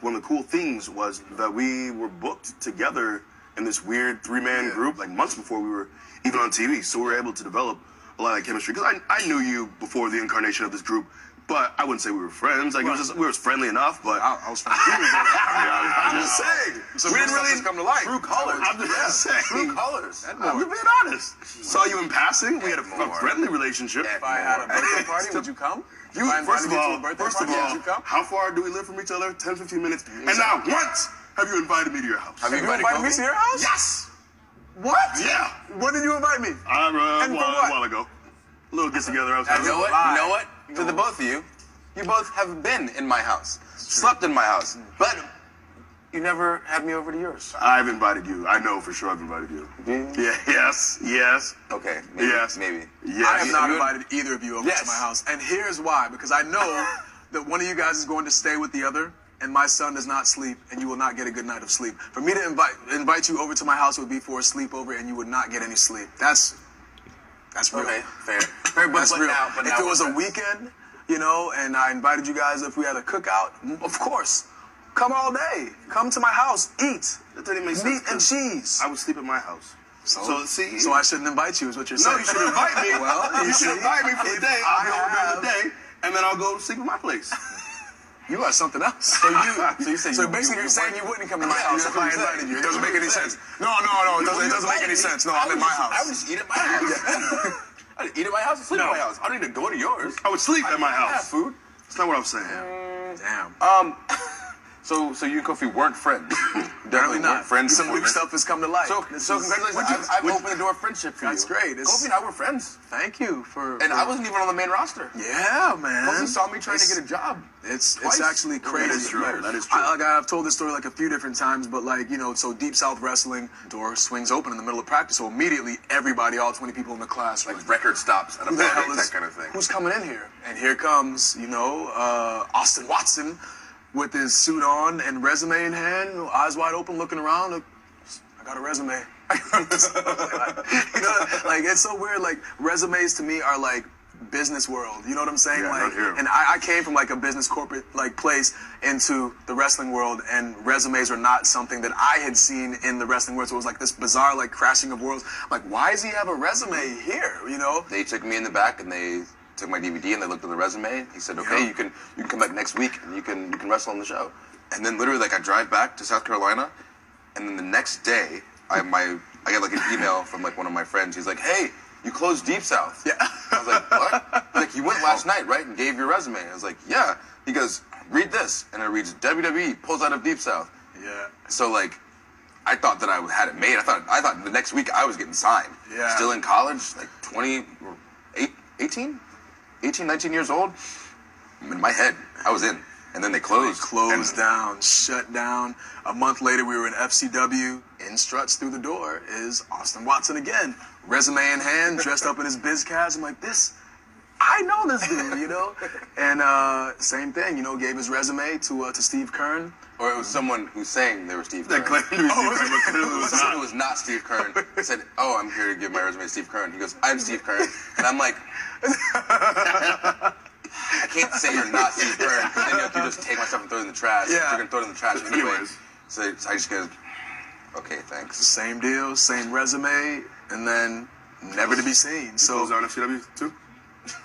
one of the cool things was that we were booked together in this weird three-man group like months before we were even on TV. So we were able to develop a lot of chemistry. Because I knew you before the incarnation of this group, but I wouldn't say we were friends. Like, it was just, we were friendly enough, but... I was friends with you. I'm just saying. So we didn't really come to light. True colors. I'm just saying. True colors. I'm being honest. Saw you in passing. We had a friendly relationship. If I had a birthday party, would you come? First of all, how far do we live from each other? 10, 15 minutes. And not once have you invited me to your house. Have you invited me to your house? Yes. What? Yeah. When did you invite me? A while ago. A little get together. You know what? To the both of you, you both have been in my house, slept in my house, but you never had me over to yours. I've invited you. I know for sure I've invited you. Yeah. Yes. Okay. Maybe, Yes. Maybe. Yes. I have not invited either of you over to my house. And here's why. Because I know that one of you guys is going to stay with the other, and my son does not sleep, and you will not get a good night of sleep. For me to invite you over to my house would be for a sleepover, and you would not get any sleep. That's real. Okay, fair. That's real. But if it was a weekend, you know, and I invited you guys, if we had a cookout, of course. Come all day. Come to my house. Eat. That doesn't make sense. Meat and cheese. I would sleep at my house. So I shouldn't invite you, is what you're saying. No, you should invite me. Well, you should invite me for the day. I'll go over during the day, and then I'll go sleep at my place. You are something else. So basically you're saying you wouldn't come to my house if I invited you. It doesn't make any sense. No, it doesn't make any sense. No, I'm at my house. I would just eat at my house. I'd eat at my house and sleep at my house. I don't need to go to yours. I would sleep at my house. I have food. That's not what I'm saying. Damn. So you and Kofi weren't friends. Definitely not. Friends. Some new stuff has come to light. So congratulations. I've opened the door of friendship for you. That's great. Kofi and I were friends. Thank you for... And I wasn't even on the main roster. Yeah, man. Kofi saw me trying to get a job. It's actually crazy. That is true. That is true. I've told this story like a few different times, but like, you know, so Deep South Wrestling, door swings open in the middle of practice, so immediately everybody, all 20 people in the class, Like record stops at a party, that kind of thing. Who's coming in here? And here comes, you know, Austin Watson with his suit on and resume in hand, eyes wide open, looking around. Like, I got a resume. You know, like, it's so weird. Like, resumes to me are like business world. You know what I'm saying? Yeah, like, here. and I came from like a business corporate like place into the wrestling world, and resumes are not something that I had seen in the wrestling world. So it was like this bizarre like crashing of worlds. I'm like, why does he have a resume here? You know? They took me in the back and they took my DVD and they looked at the resume. He said, "Okay, you can come back next week and you can wrestle on the show." And then literally, like, I drive back to South Carolina, and then the next day, I get like an email from like one of my friends. He's like, "Hey, you closed Deep South." Yeah. I was like, "What?" He's like, "You went last night, right? And gave your resume." I was like, "Yeah." He goes, "Read this," and it reads, "WWE pulls out of Deep South." Yeah. So like, I thought that I had it made. I thought the next week I was getting signed. Yeah. Still in college, like 18, 19 years old. In my head, I was in. And then they closed. Down, shut down. A month later, we were in FCW. In struts through the door is Austin Watson again. Resume in hand, dressed up in his biz cast. I'm like, I know this dude, you know? And same thing, you know, gave his resume to Steve Kern. Or it was someone who's saying they were Steve Kern. That claimed to be Steve Kern, It was not Steve Kern. He said, "Oh, I'm here to give my resume to Steve Kern." He goes, "I'm Steve Kern." And I'm like, I can't say you're not Steve Kern, because then you have to just take my stuff and throw it in the trash. Yeah. You're going to throw it in the trash anyway. Anyways. So I just go, "Okay, thanks." Same deal, same resume, and then never to be seen. So Closed down FCW too?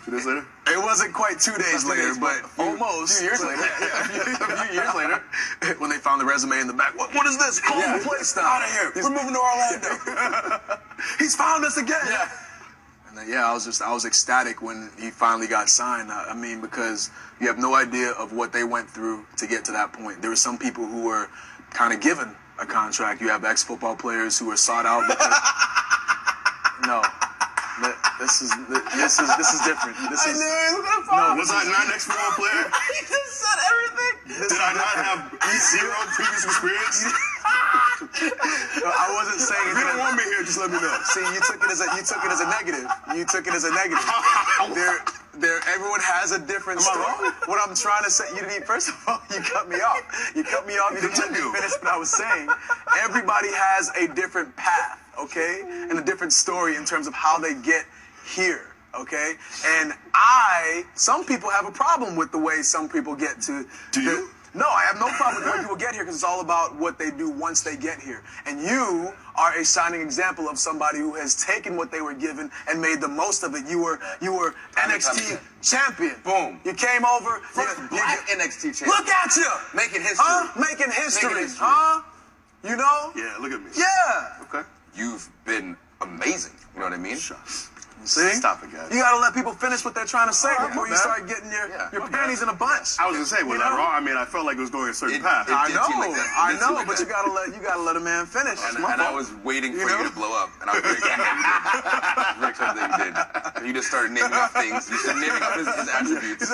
2 days later? it wasn't quite 2 days later, but almost. A few years later. A few years later, when they found the resume in the back, what is this? Call the place now. Out of here. We're moving to Orlando. He's found us again. Yeah. And then, I was ecstatic when he finally got signed. I mean, because you have no idea of what they went through to get to that point. There were some people who were kind of given a contract. You have ex-football players who were sought out because no. This is different. Was I not an ex-football player? You just said everything. Did I not have zero previous experience? I wasn't saying If you don't want me here, just let me know. See, you took it as a negative. You took it as a negative. Everyone has a different story. What I'm trying to say, first of all, you cut me off. You didn't let me finish what I was saying. Everybody has a different path, okay? And a different story in terms of how they get here, okay? And some people have a problem with the way some people get to... Do you? No, I have no problem with when people get here because it's all about what they do once they get here. And you are a shining example of somebody who has taken what they were given and made the most of it. You were NXT champion. Boom. You came over. First black NXT champion. Look at you. Making history. Making history. Making history. Huh? You know? Yeah, look at me. Yeah. Okay. You've been amazing. You know what I mean? Shucks. See? Stop it, guys. You gotta let people finish what they're trying to say before you man. start getting your My panties in a bunch. I was gonna say, was You that know? word? I mean, I felt like it was going a certain path. it I did know, seem like that. It I did seem know, like but that. you gotta let a man finish. And I was waiting for you to blow up, and I was very excited that you did. Very excited that you did. You just started naming off things. You started naming off his attributes.